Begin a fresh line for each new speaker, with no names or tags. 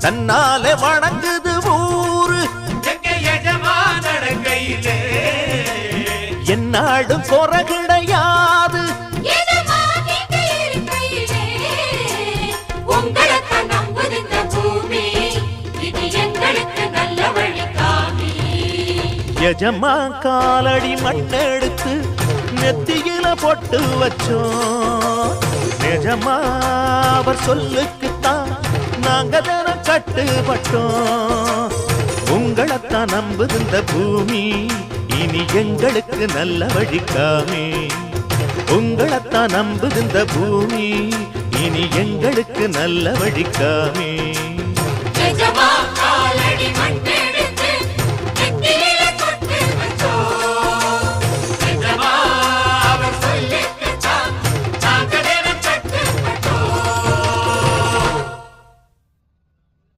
தன்னாலே வணங்குது ஊரு என்னாடும் குறை கிடையாது. எஜமா காலடி மண்ணெடுத்து நெத்தியில பொட்டு வச்சோம். நிஜமா அவர் சொல்லுக்குத்தான் நாங்க தினம் கட்டுப்பட்டோம். உங்களைத்தான் நம்புது இந்த பூமி, இனி எங்களுக்கு நல்ல வழிக்காமே. உங்களைத்தான் நம்புது இந்த பூமி, இனி எங்களுக்கு நல்ல வழிக்காமே.